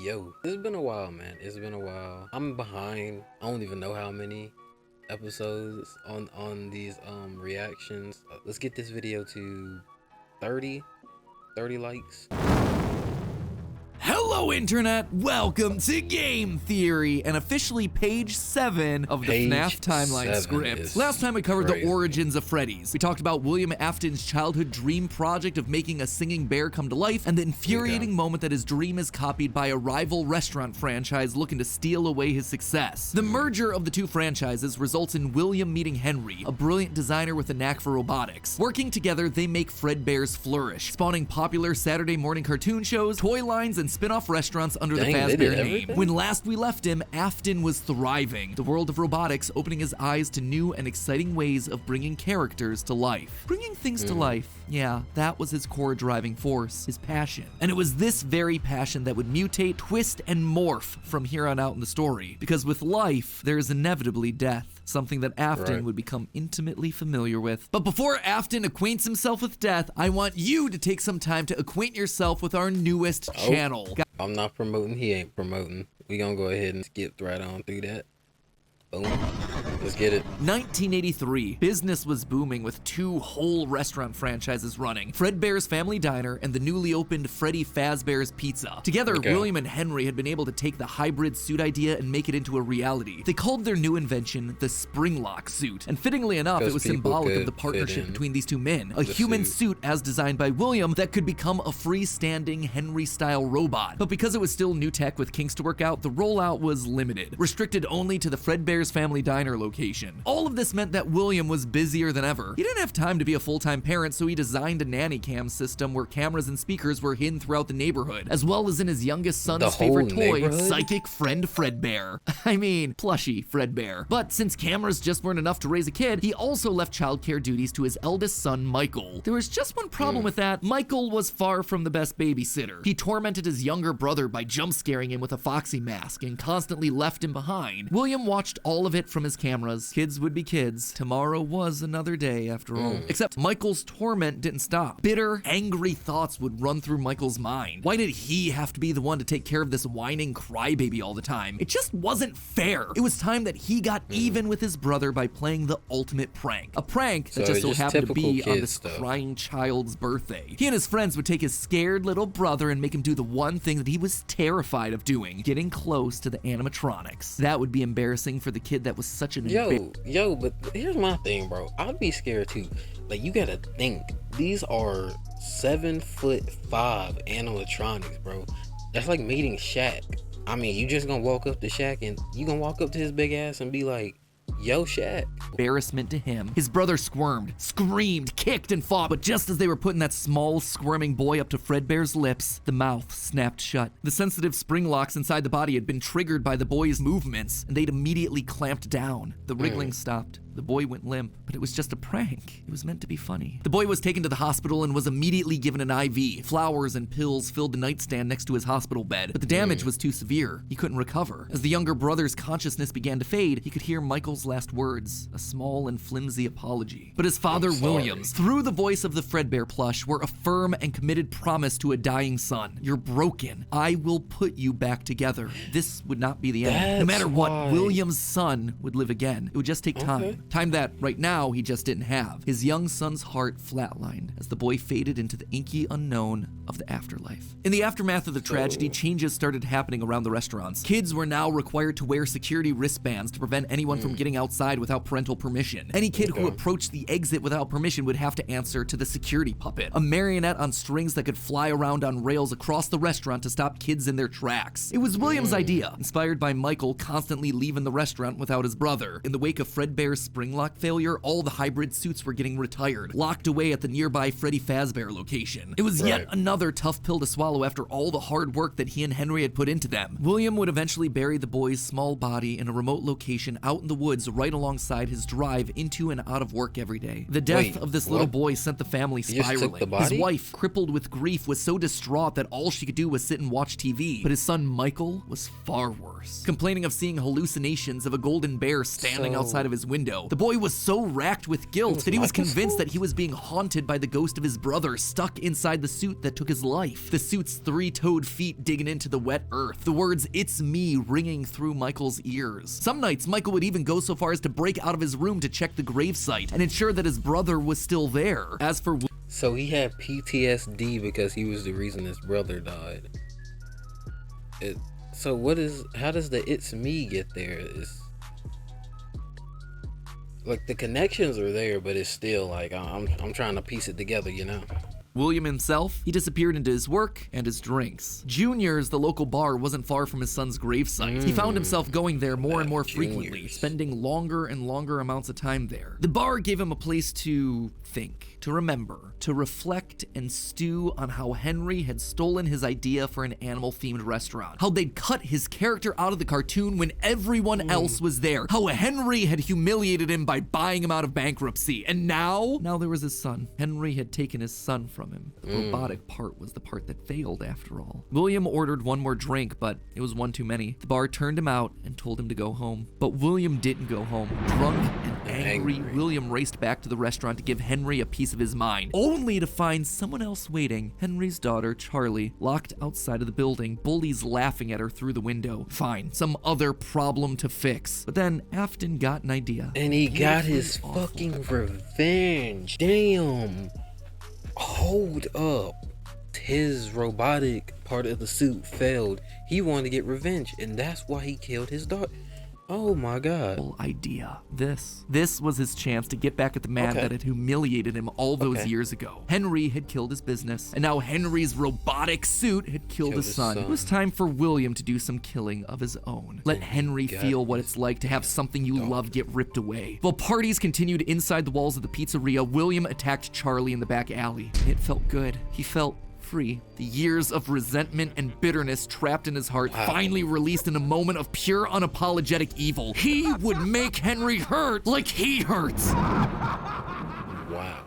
Yo, it's been a while, man. It's been a while. I'm behind. I don't even know how many episodes on these reactions. Let's get this video to 30 likes. Hello Internet, welcome to Game Theory, and officially page 7 of the FNAF timeline script. Last time we covered the origins of Freddy's. We talked about William Afton's childhood dream project of making a singing bear come to life, and the infuriating moment that his dream is copied by a rival restaurant franchise looking to steal away his success. The merger of the two franchises results in William meeting Henry, a brilliant designer with a knack for robotics. Working together, they make Fredbear's flourish, spawning popular Saturday morning cartoon shows, toy lines, and spin-off restaurants under the Fazbear name. When last we left him, Afton was thriving, the world of robotics opening his eyes to new and exciting ways of bringing characters to life. Bringing things to life, yeah, that was his core driving force, his passion. And it was this very passion that would mutate, twist, and morph from here on out in the story. Because with life, there is inevitably death, something that Afton would become intimately familiar with. But before Afton acquaints himself with death, I want you to take some time to acquaint yourself with our newest channel. I'm not promoting, he ain't promoting. We gonna go ahead and skip right on through that. Boom. Let's get it. 1983. Business was booming with two whole restaurant franchises running, Fredbear's Family Diner and the newly opened Freddy Fazbear's Pizza. Together, William and Henry had been able to take the hybrid suit idea and make it into a reality. They called their new invention the Springlock suit, and fittingly enough, it was symbolic of the partnership between these two men. A human suit as designed by William that could become a freestanding Henry-style robot. But because it was still new tech with kinks to work out, the rollout was limited, restricted only to the Fredbear's Family Diner location. All of this meant that William was busier than ever. He didn't have time to be a full-time parent, so he designed a nanny cam system where cameras and speakers were hidden throughout the neighborhood, as well as in his youngest son's favorite toy, Psychic Friend Fredbear. I mean, plushy Fredbear. But since cameras just weren't enough to raise a kid, he also left childcare duties to his eldest son, Michael. There was just one problem with that. Michael was far from the best babysitter. He tormented his younger brother by jump-scaring him with a foxy mask and constantly left him behind. William watched all of it from his cameras. Kids would be kids. Tomorrow was another day after all. Except Michael's torment didn't stop. Bitter, angry thoughts would run through Michael's mind. Why did he have to be the one to take care of this whining crybaby all the time? It just wasn't fair. It was time that he got even with his brother by playing the ultimate prank. A prank that just so happened to be on this crying child's birthday. He and his friends would take his scared little brother and make him do the one thing that he was terrified of doing, getting close to the animatronics. That would be embarrassing for the kid that was such an Yo, but here's my thing, bro. I'd be scared too. Like, you gotta think, these are 7'5" animatronics, bro. That's like meeting Shaq. I mean, you just gonna walk up to Shaq and you gonna walk up to his big ass and be like, yo, Shaq. Embarrassment to him. His brother squirmed, screamed, kicked, and fought, but just as they were putting that small, squirming boy up to Fredbear's lips, the mouth snapped shut. The sensitive spring locks inside the body had been triggered by the boy's movements, and they'd immediately clamped down. The wriggling stopped. The boy went limp, but it was just a prank. It was meant to be funny. The boy was taken to the hospital and was immediately given an IV. Flowers and pills filled the nightstand next to his hospital bed, but the damage was too severe. He couldn't recover. As the younger brother's consciousness began to fade, he could hear Michael's last words, a small and flimsy apology. But his father, Williams, through the voice of the Fredbear plush, were a firm and committed promise to a dying son. You're broken. I will put you back together. This would not be the end. No matter what, William's son would live again. It would just take time. Time that, right now, he just didn't have. His young son's heart flatlined as the boy faded into the inky unknown of the afterlife. In the aftermath of the tragedy, changes started happening around the restaurants. Kids were now required to wear security wristbands to prevent anyone from getting outside without parental permission. Any kid who approached the exit without permission would have to answer to the security puppet, a marionette on strings that could fly around on rails across the restaurant to stop kids in their tracks. It was William's idea, inspired by Michael constantly leaving the restaurant without his brother. In the wake of Fredbear's Springlock failure, all the hybrid suits were getting retired, locked away at the nearby Freddy Fazbear location. It was yet another tough pill to swallow after all the hard work that he and Henry had put into them. William would eventually bury the boy's small body in a remote location out in the woods right alongside his drive into and out of work every day. The death of this little boy sent the family spiraling. His wife, crippled with grief, was so distraught that all she could do was sit and watch TV. But his son Michael was far worse, complaining of seeing hallucinations of a golden bear standing outside of his window. window. The boy was so racked with guilt that he was convinced that he was being haunted by the ghost of his brother stuck inside the suit that took his life. The suit's three-toed feet digging into the wet earth. The words, "It's me," ringing through Michael's ears. Some nights, Michael would even go so far as to break out of his room to check the gravesite and ensure that his brother was still there. As for So he had PTSD because he was the reason his brother died. How does the "it's me" get there? It's like the connections are there, but it's still like I'm trying to piece it together, you know? William himself, he disappeared into his work and his drinks. Junior's, the local bar, wasn't far from his son's gravesite. He found himself going there more and more frequently, spending longer and longer amounts of time there. The bar gave him a place to think, to remember, to reflect and stew on how Henry had stolen his idea for an animal-themed restaurant, how they'd cut his character out of the cartoon when everyone else was there, how Henry had humiliated him by buying him out of bankruptcy, and now there was his son. Henry had taken his son from him. The robotic part was the part that failed, after all. William ordered one more drink, but it was one too many. The bar turned him out and told him to go home. But William didn't go home. Drunk and angry, William raced back to the restaurant to give Henry a piece of his mind, only to find someone else waiting. Henry's daughter, Charlie, locked outside of the building, bullies laughing at her through the window. Fine, some other problem to fix. But then Afton got an idea. And he got his fucking revenge. Damn. Hold up. His robotic part of the suit failed. He wanted to get revenge, and that's why he killed his daughter. Oh my god. Idea. This was his chance to get back at the man that had humiliated him all those years ago. Henry had killed his business, and now Henry's robotic suit had killed his son. It was time for William to do some killing of his own. Let Henry feel what it's like to have something you love get ripped away. While parties continued inside the walls of the pizzeria, William attacked Charlie in the back alley. It felt good. He felt free. The years of resentment and bitterness trapped in his heart finally released in a moment of pure unapologetic evil. He would make Henry hurt like he hurts. Wow.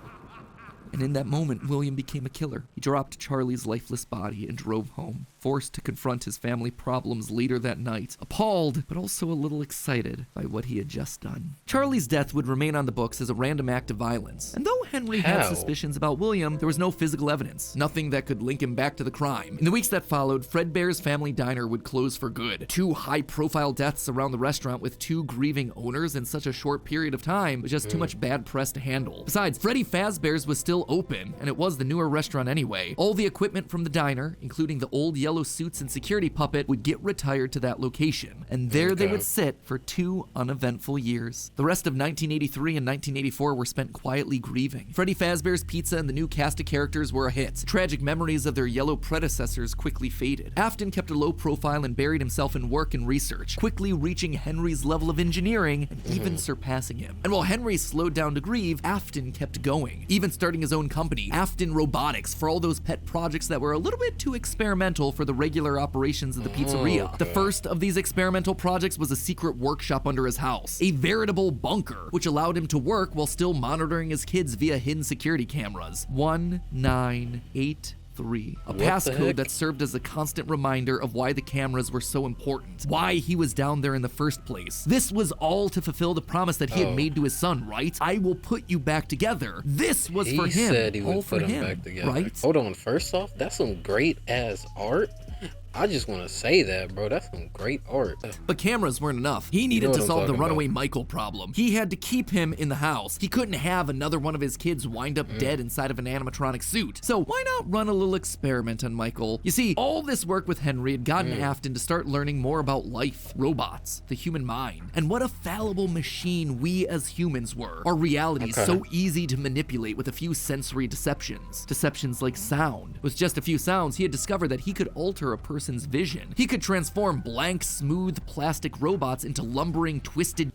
And in that moment, William became a killer. He dropped Charlie's lifeless body and drove home, forced to confront his family problems later that night, appalled, but also a little excited by what he had just done. Charlie's death would remain on the books as a random act of violence. And though Henry had suspicions about William, there was no physical evidence, nothing that could link him back to the crime. In the weeks that followed, Fredbear's Family Diner would close for good. 2 high-profile deaths around the restaurant with 2 grieving owners in such a short period of time was just too much bad press to handle. Besides, Freddy Fazbear's was still open, and it was the newer restaurant anyway. All the equipment from the diner, including the old yellow suits and security puppet, would get retired to that location, and there they would sit for 2 uneventful years. The rest of 1983 and 1984 were spent quietly grieving. Freddy Fazbear's Pizza and the new cast of characters were a hit. Tragic memories of their yellow predecessors quickly faded. Afton kept a low profile and buried himself in work and research, quickly reaching Henry's level of engineering and even surpassing him. And while Henry slowed down to grieve, Afton kept going, even starting his own company, Afton Robotics, for all those pet projects that were a little bit too experimental for the regular operations of the pizzeria. The first of these experimental projects was a secret workshop under his house, a veritable bunker, which allowed him to work while still monitoring his kids via hidden security cameras. 1983. A passcode that served as a constant reminder of why the cameras were so important, why he was down there in the first place. This was all to fulfill the promise that he had made to his son, right? I will put you back together. This was for him. He said he would all put for him him, back together. right? Hold on, first off, that's some great ass art. I just want to say that, bro. That's some great art. But cameras weren't enough. He needed to solve the runaway Michael problem. He had to keep him in the house. He couldn't have another one of his kids wind up dead inside of an animatronic suit. So why not run a little experiment on Michael? You see, all this work with Henry had gotten Afton to start learning more about life, robots, the human mind, and what a fallible machine we as humans were. Our reality is so easy to manipulate with a few sensory deceptions. Deceptions like sound. With just a few sounds, he had discovered that he could alter a person's vision. He could transform blank, smooth plastic robots into lumbering, twisted.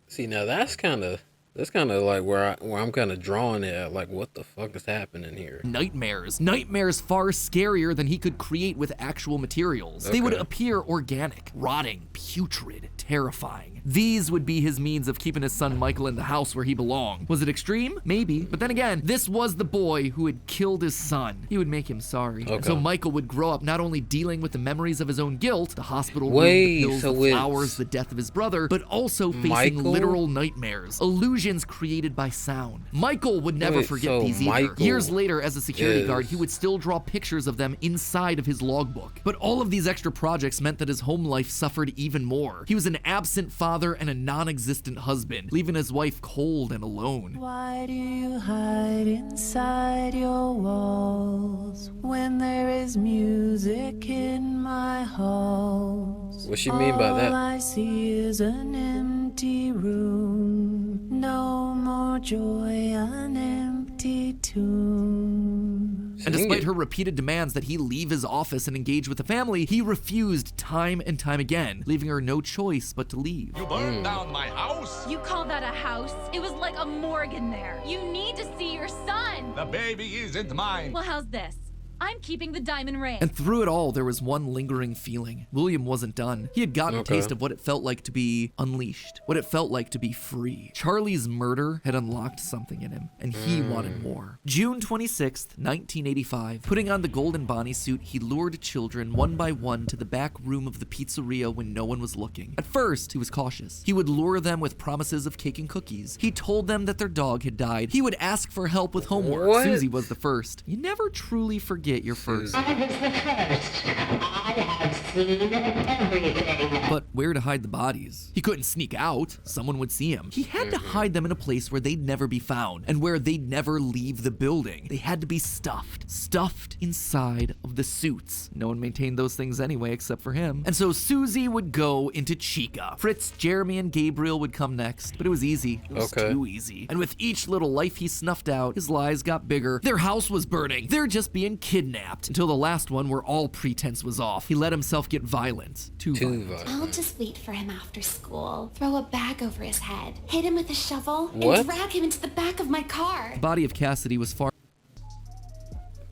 See, now that's kind of That's kind of like where I'm kind of drawing it at, like what the fuck is happening here? Nightmares. Nightmares far scarier than he could create with actual materials. They would appear organic, rotting, putrid, terrifying. These would be his means of keeping his son Michael in the house where he belonged. Was it extreme? Maybe. But then again, this was the boy who had killed his son. He would make him sorry. And so Michael would grow up not only dealing with the memories of his own guilt, the hospital room, the pills, the flowers, the death of his brother, but also facing literal nightmares, illusions created by sound. Michael would never forget these either. Years later, as a security guard, he would still draw pictures of them inside of his logbook. But all of these extra projects meant that his home life suffered even more. He was an absent father and a non-existent husband, leaving his wife cold and alone. Why do you hide inside your walls when there is music in my halls? What she mean by that? All I see is an empty room, no more joy, an empty tomb. And despite her repeated demands that he leave his office and engage with the family, he refused time and time again, leaving her no choice but to leave. You burned down my house? You call that a house? It was like a morgue in there. You need to see your son. The baby isn't mine. Well, how's this? I'm keeping the diamond ring. And through it all, there was one lingering feeling. William wasn't done. He had gotten a taste of what it felt like to be unleashed, what it felt like to be free. Charlie's murder had unlocked something in him, and he wanted more. June 26th, 1985. Putting on the golden Bonnie suit, he lured children one by one to the back room of the pizzeria when no one was looking. At first, he was cautious. He would lure them with promises of cake and cookies. He told them that their dog had died. He would ask for help with homework. What? Susie was the first. You never truly forget your first. I was the first. I have seen everything. But where to hide the bodies? He couldn't sneak out. Someone would see him. He had to hide them in a place where they'd never be found and where they'd never leave the building. They had to be stuffed inside of the suits. No one maintained those things anyway except for him. And so Susie would go into Chica. Fritz, Jeremy, and Gabriel would come next, but it was easy. It was too easy. And with each little life he snuffed out, his lies got bigger. Their house was burning. They're just being kidnapped. Until the last one where all pretense was off. He let himself get violent. Too violent. I'll just wait for him after school. Throw a bag over his head, hit him with a shovel, What? and drag him into the back of my car. The body of Cassidy was far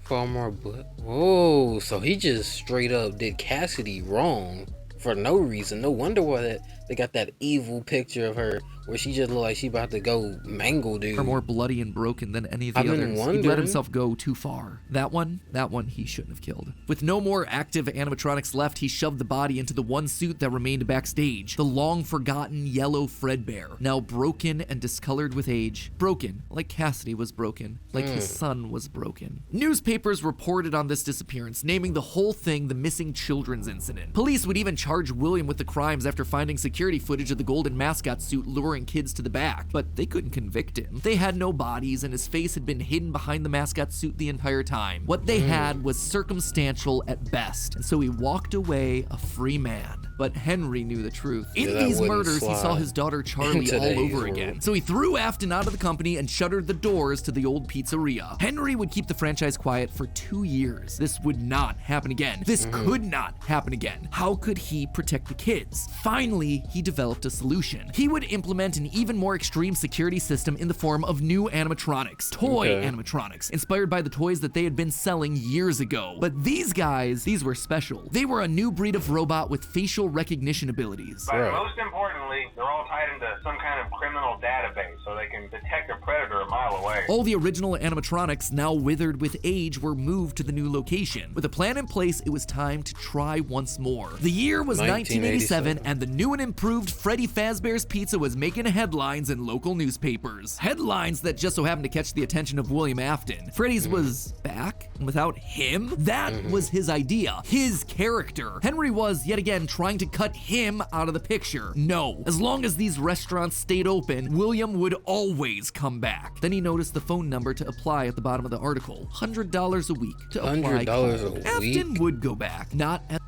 more blood. Whoa, so he just straight up did Cassidy wrong for no reason. No wonder why they got that evil picture of her where she just looked like she about to go mangle dude. Are more bloody and broken than any of the I've been others. He wondering. let himself go too far. That one he shouldn't have killed. With no more active animatronics left, he shoved the body into the one suit that remained backstage. The long-forgotten yellow Fredbear, now broken and discolored with age. Broken, like Cassidy was broken, like his son was broken. Newspapers reported on this disappearance, naming the whole thing the missing children's incident. Police would even charge William with the crimes after finding security footage of the golden mascot suit luring kids to the back, but they couldn't convict him. They had no bodies, and his face had been hidden behind the mascot suit the entire time. What they had was circumstantial at best, and so he walked away a free man. But Henry knew the truth. In these murders, he saw his daughter Charlie all over again. So he threw Afton out of the company and shuttered the doors to the old pizzeria. Henry would keep the franchise quiet for 2 years. This would not happen again. This could not happen again. How could he protect the kids? Finally, he developed a solution. He would implement an even more extreme security system in the form of new animatronics, toy animatronics, inspired by the toys that they had been selling years ago. But these guys, these were special. They were a new breed of robot with facial recognition abilities. But most importantly, they're all tied into some kind of criminal database so they can detect a predator a mile away. All the original animatronics, now withered with age, were moved to the new location. With a plan in place, it was time to try once more. The year was 1987, and the new and improved Freddy Fazbear's Pizza was making headlines in local newspapers. Headlines that just so happened to catch the attention of William Afton. Freddy's was back, and without him, that was his idea, his character. Henry was, yet again, trying to cut him out of the picture. No. As long as these restaurants stayed open, William would always come back. Then he noticed the phone number to apply at the bottom of the article. $100 a week to apply. $100 a week? Afton would go back, not at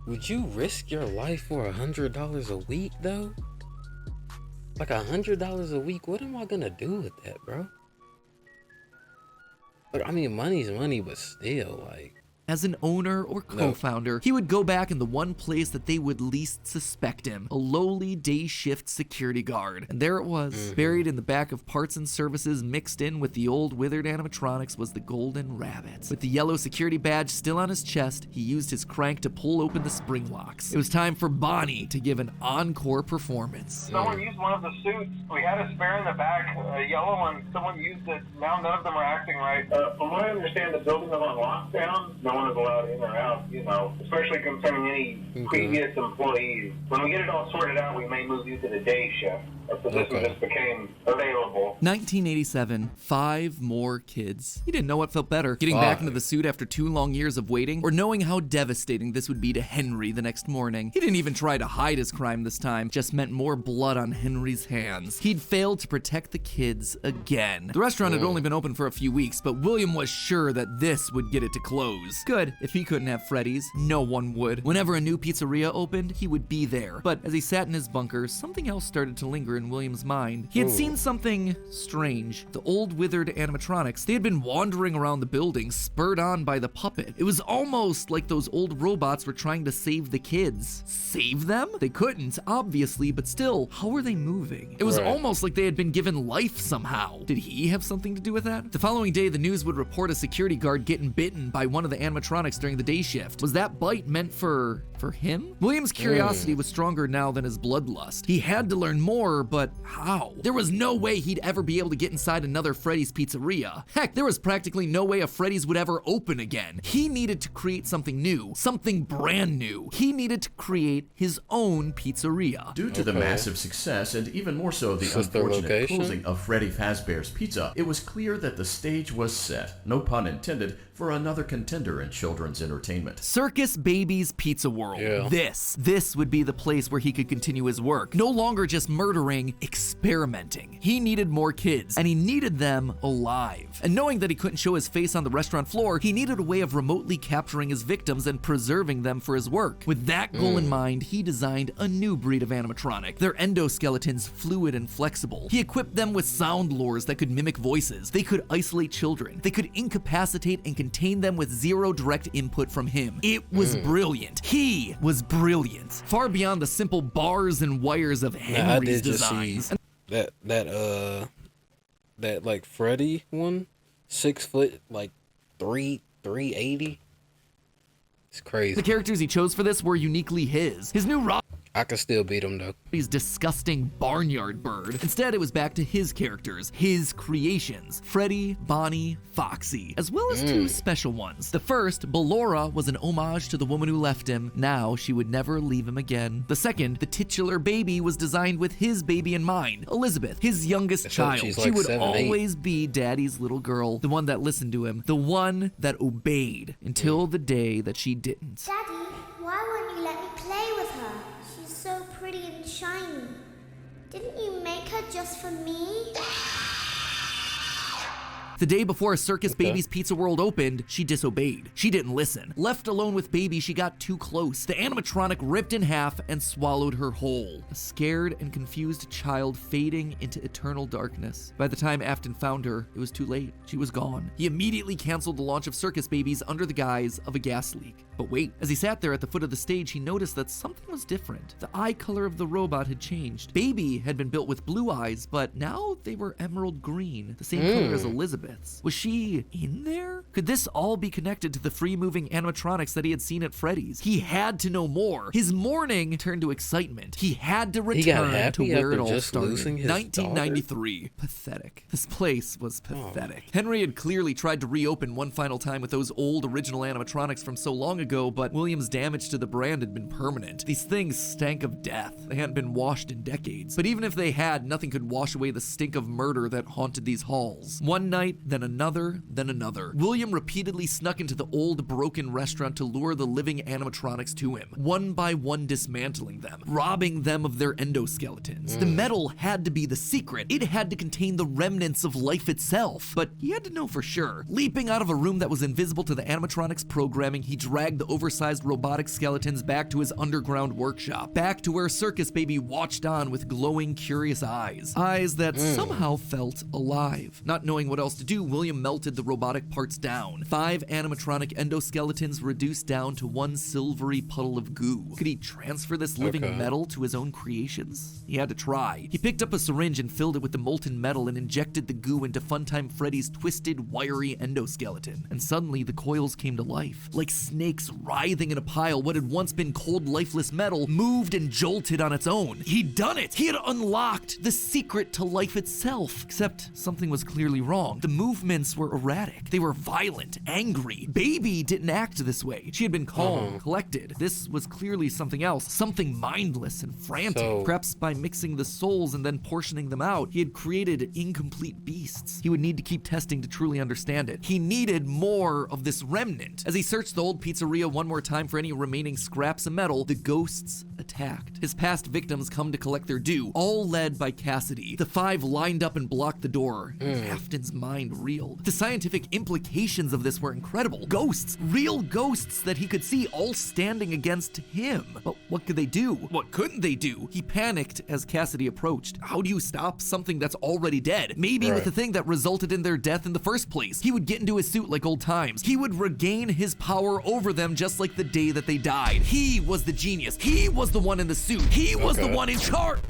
Would you risk your life for $100 a week though? Like $100 a week, what am I gonna do with that, bro? Like, I mean, money's money, but still, like, As an owner or co-founder, he would go back in the one place that they would least suspect him, a lowly day shift security guard. And there it was, buried in the back of parts and services, mixed in with the old withered animatronics, was the golden rabbit. With the yellow security badge still on his chest, he used his crank to pull open the spring locks. It was time for Bonnie to give an encore performance. Someone used one of the suits. We had a spare in the back, a yellow one. Someone used it. Now none of them are acting right. From what I understand, the building is on lockdown. No one is allowed in or out, you know, especially concerning any previous employees. When we get it all sorted out, we may move you to the day shift. A position just became available. 1987, 5 more kids. He didn't know what felt better, getting back into the suit after 2 long years of waiting, or knowing how devastating this would be to Henry the next morning. He didn't even try to hide his crime this time, just meant more blood on Henry's hands. He'd failed to protect the kids again. The restaurant had only been open for a few weeks, but William was sure that this would get it to close. Good, if he couldn't have Freddy's, no one would. Whenever a new pizzeria opened, he would be there. But as he sat in his bunker, something else started to linger in William's mind. He had seen something strange. The old withered animatronics, they had been wandering around the building, spurred on by the puppet. It was almost like those old robots were trying to save the kids. Save them? They couldn't, obviously, but still, how were they moving? It was almost like they had been given life somehow. Did he have something to do with that? The following day, the news would report a security guard getting bitten by one of the animatronics during the day shift. Was that bite meant for him? William's curiosity was stronger now than his bloodlust. He had to learn more, but how? There was no way he'd ever be able to get inside another Freddy's pizzeria. Heck, there was practically no way a Freddy's would ever open again. He needed to create something new, something brand new. He needed to create his own pizzeria. Due to the massive success, and even more so the unfortunate closing of Freddy Fazbear's Pizza, it was clear that the stage was set, no pun intended, for another contender in children's entertainment. Circus Baby's Pizza World. This would be the place where he could continue his work. No longer just murdering, experimenting. He needed more kids, and he needed them alive. And knowing that he couldn't show his face on the restaurant floor, he needed a way of remotely capturing his victims and preserving them for his work. With that goal in mind, he designed a new breed of animatronic. Their endoskeletons fluid and flexible. He equipped them with sound lures that could mimic voices. They could isolate children. They could incapacitate and contain them with zero direct input from him. It was brilliant. He was brilliant. Far beyond the simple bars and wires of Henry's designs. That like Freddy one, 6 foot, like 380. It's crazy. The characters he chose for this were uniquely his. His new I could still beat him though. He's disgusting barnyard bird. Instead, it was back to his characters, his creations, Freddy, Bonnie, Foxy, as well as 2 special ones. The first, Ballora, was an homage to the woman who left him. Now she would never leave him again. The second, the titular baby, was designed with his baby in mind, Elizabeth, his youngest child. She would always be Daddy's little girl, the one that listened to him, the one that obeyed until the day that she didn't. Daddy, why won't you let me play with her? She's so pretty and shiny. Didn't you make her just for me? The day before Circus Baby's Pizza World opened, she disobeyed. She didn't listen. Left alone with Baby, she got too close. The animatronic ripped in half and swallowed her whole. A scared and confused child fading into eternal darkness. By the time Afton found her, it was too late. She was gone. He immediately canceled the launch of Circus Babies under the guise of a gas leak. But wait, as he sat there at the foot of the stage, he noticed that something was different. The eye color of the robot had changed. Baby had been built with blue eyes, but now they were emerald green, the same color as Elizabeth's. Was she in there? Could this all be connected to the free-moving animatronics that he had seen at Freddy's? He had to know more. His mourning turned to excitement. He had to return to where it all started. 1993. Pathetic. This place was pathetic. Henry had clearly tried to reopen one final time with those old original animatronics from so long ago, but William's damage to the brand had been permanent. These things stank of death. They hadn't been washed in decades. But even if they had, nothing could wash away the stink of murder that haunted these halls. One night, then another, then another. William repeatedly snuck into the old broken restaurant to lure the living animatronics to him, one by one dismantling them, robbing them of their endoskeletons. The metal had to be the secret. It had to contain the remnants of life itself. But he had to know for sure. Leaping out of a room that was invisible to the animatronics programming, he dragged the oversized robotic skeletons back to his underground workshop, back to where Circus Baby watched on with glowing, curious eyes. Eyes that somehow felt alive. Not knowing what else to do, William melted the robotic parts down. 5 animatronic endoskeletons reduced down to 1 silvery puddle of goo. Could he transfer this living metal to his own creations? He had to try. He picked up a syringe and filled it with the molten metal and injected the goo into Funtime Freddy's twisted, wiry endoskeleton. And suddenly, the coils came to life. Like snakes writhing in a pile, what had once been cold, lifeless metal moved and jolted on its own. He'd done it! He had unlocked the secret to life itself. Except something was clearly wrong. The movements were erratic. They were violent, angry. Baby didn't act this way. She had been calm, collected. This was clearly something else, something mindless and frantic. Perhaps by mixing the souls and then portioning them out, he had created incomplete beasts. He would need to keep testing to truly understand it. He needed more of this remnant. As he searched the old pizzeria one more time for any remaining scraps of metal, the ghosts attacked. His past victims come to collect their due, all led by Cassidy. The 5 lined up and blocked the door. Afton's mind reeled. The scientific implications of this were incredible. Ghosts, real ghosts that he could see, all standing against him. But what could they do? What couldn't they do? He panicked as Cassidy approached. How do you stop something that's already dead? Maybe with the thing that resulted in their death in the first place. He would get into his suit like old times. He would regain his power over them just like the day that they died. He was the genius. He was the one in the suit. He was the one in charge.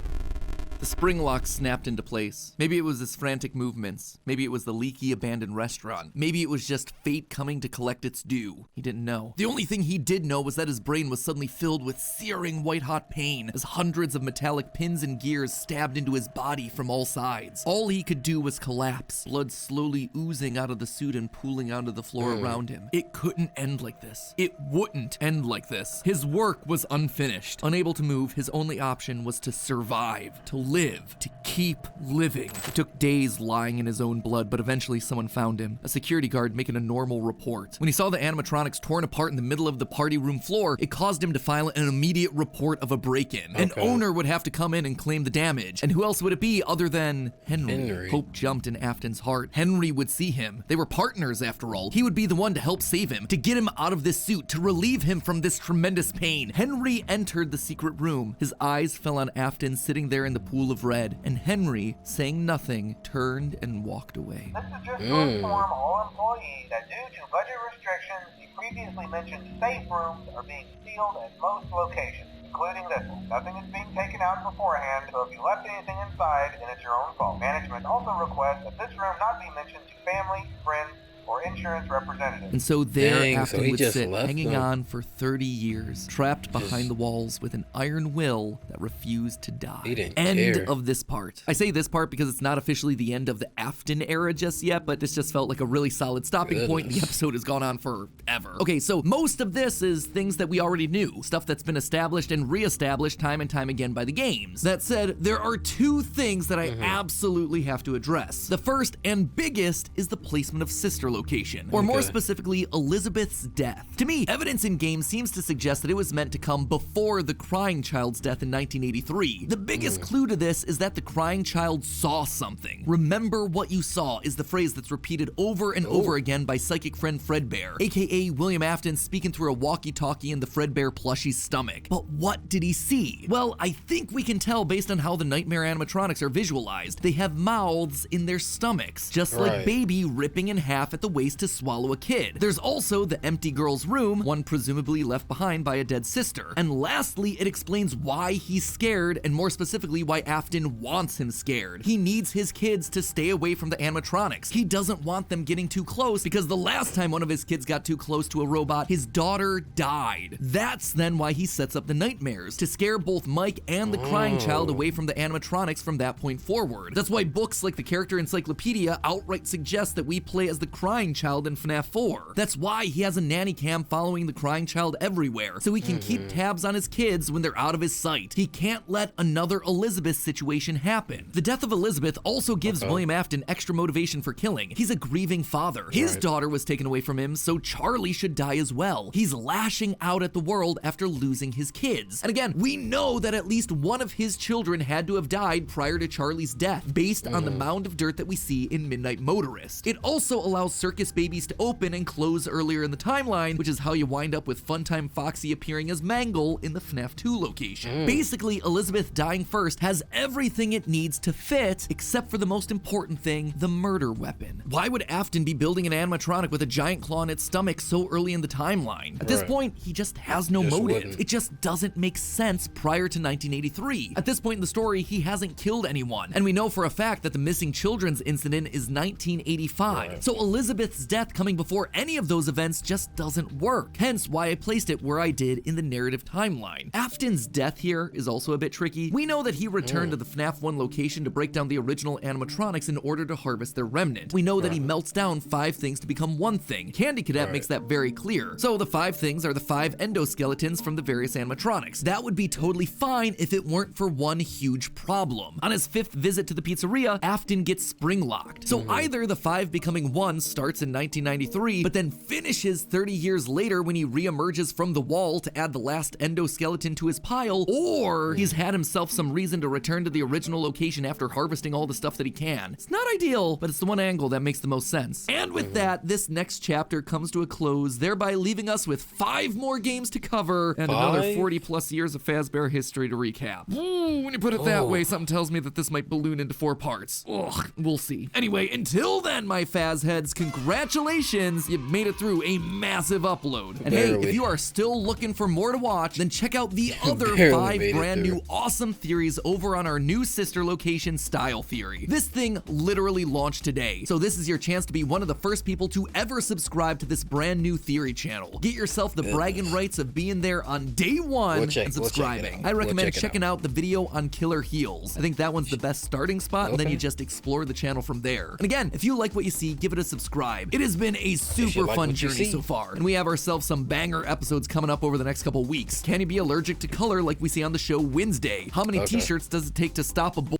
The spring lock snapped into place. Maybe it was his frantic movements. Maybe it was the leaky abandoned restaurant. Maybe it was just fate coming to collect its due. He didn't know. The only thing he did know was that his brain was suddenly filled with searing white-hot pain as hundreds of metallic pins and gears stabbed into his body from all sides. All he could do was collapse, blood slowly oozing out of the suit and pooling onto the floor around him. It couldn't end like this. It wouldn't end like this. His work was unfinished. Unable to move, his only option was to survive, to live, to keep living. It took days lying in his own blood, but eventually someone found him, a security guard making a normal report. When he saw the animatronics torn apart in the middle of the party room floor, it caused him to file an immediate report of a break-in. An owner would have to come in and claim the damage. And who else would it be other than Henry? Hope jumped in Afton's heart. Henry would see him. They were partners after all. He would be the one to help save him, to get him out of this suit, to relieve him from this tremendous pain. Henry entered the secret room. His eyes fell on Afton sitting there in the pool of red, and Henry, saying nothing, turned and walked away. This is just to inform all employees that due to budget restrictions, the previously mentioned safe rooms are being sealed at most locations, including this one. Nothing is being taken out beforehand, so if you left anything inside, then it's your own fault. Management also requests that this room not be mentioned to family, friends, or insurance representatives. And so there Afton would sit, hanging on for 30 years, trapped behind the walls with an iron will that refused to die. End of this part. I say this part because it's not officially the end of the Afton era just yet, but this just felt like a really solid stopping point. The episode has gone on forever. Okay, so most of this is things that we already knew, stuff that's been established and reestablished time and time again by the games. That said, there are 2 things that I absolutely have to address. The first and biggest is the placement of sister location, or more specifically, Elizabeth's death. To me, evidence in game seems to suggest that it was meant to come before the crying child's death in 1983. The biggest clue to this is that the crying child saw something. Remember what you saw is the phrase that's repeated over and over again by psychic friend Fredbear, aka William Afton speaking through a walkie-talkie in the Fredbear plushie's stomach. But what did he see? Well, I think we can tell based on how the nightmare animatronics are visualized. They have mouths in their stomachs, just like Baby ripping in half at the waist to swallow a kid. There's also the empty girl's room, one presumably left behind by a dead sister. And lastly, it explains why he's scared, and more specifically why Afton wants him scared. He needs his kids to stay away from the animatronics. He doesn't want them getting too close, because the last time one of his kids got too close to a robot, his daughter died. That's then why he sets up the nightmares, to scare both Mike and the crying child away from the animatronics from that point forward. That's why books like the Character Encyclopedia outright suggest that we play as the crying child in FNAF 4. That's why he has a nanny cam following the crying child everywhere, so he can keep tabs on his kids when they're out of his sight. He can't let another Elizabeth situation happen. The death of Elizabeth also gives William Afton extra motivation for killing. He's a grieving father. His daughter was taken away from him, so Charlie should die as well. He's lashing out at the world after losing his kids. And again, we know that at least one of his children had to have died prior to Charlie's death, based on the mound of dirt that we see in Midnight Motorist. It also allows Circus babies to open and close earlier in the timeline, which is how you wind up with Funtime Foxy appearing as Mangle in the FNAF 2 location. Basically, Elizabeth dying first has everything it needs to fit, except for the most important thing, the murder weapon. Why would Afton be building an animatronic with a giant claw in its stomach so early in the timeline? At this point, he just has no motive. It just doesn't make sense prior to 1983. At this point in the story, he hasn't killed anyone, and we know for a fact that the missing children's incident is 1985. So Elizabeth's death coming before any of those events just doesn't work, hence why I placed it where I did in the narrative timeline. Afton's death here is also a bit tricky. We know that he returned to the FNAF 1 location to break down the original animatronics in order to harvest their remnant. We know that he melts down 5 things to become one thing. Candy Cadet makes that very clear. So the 5 things are the 5 endoskeletons from the various animatronics. That would be totally fine if it weren't for one huge problem. On his 5th visit to the pizzeria, Afton gets spring locked. So either the 5 becoming 1 starts in 1993, but then finishes 30 years later when he re-emerges from the wall to add the last endoskeleton to his pile, or he's had himself some reason to return to the original location after harvesting all the stuff that he can. It's not ideal, but it's the one angle that makes the most sense. And with that, this next chapter comes to a close, thereby leaving us with 5 more games to cover and another 40 plus years of Fazbear history to recap. When you put it that way, something tells me that this might balloon into 4 parts. Ugh, we'll see. Anyway, until then, my Faz heads, congratulations, you made it through a massive upload. And hey, if you are still looking for more to watch, then check out the other 5 brand new awesome theories over on our new sister location, Style Theory. This thing literally launched today, so this is your chance to be one of the first people to ever subscribe to this brand new theory channel. Get yourself the bragging rights of being there on day 1 and subscribing. I recommend checking out the video on Killer Heels. I think that one's the best starting spot, and then you just explore the channel from there. And again, if you like what you see, give it a subscribe. It has been a super fun journey so far, and we have ourselves some banger episodes coming up over the next couple weeks. Can you be allergic to color like we see on the show Wednesday? How many t-shirts does it take to stop a boy?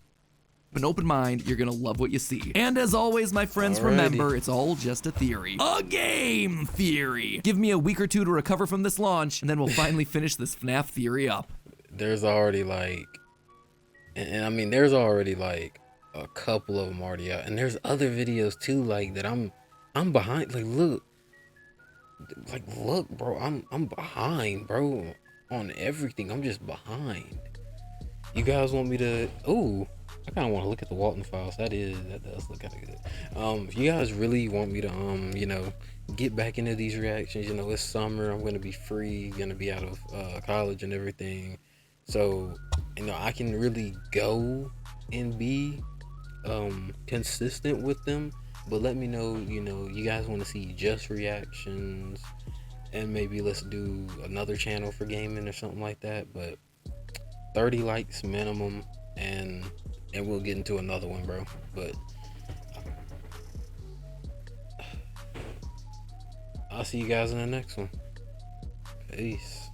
An open mind, you're gonna love what you see. And as always, my friends, remember, it's all just a theory. A game theory! Give me a week or 2 to recover from this launch, and then we'll finally finish this FNAF theory up. There's already like, and I mean, there's already like a couple of them already out, and there's other videos too, like that I'm behind. Like look, bro, I'm behind, bro, on everything. I'm just behind. You guys want me to? Ooh, I kind of want to look at the Walton files. That does look kind of good. If you guys really want me to, you know, get back into these reactions, you know, it's summer. I'm gonna be free, gonna be out of college and everything, so you know I can really go and be consistent with them. But let me know, you know, you guys want to see just reactions, and maybe let's do another channel for gaming or something like that. But 30 likes minimum, and we'll get into another one, bro. But I'll see you guys in the next one. Peace.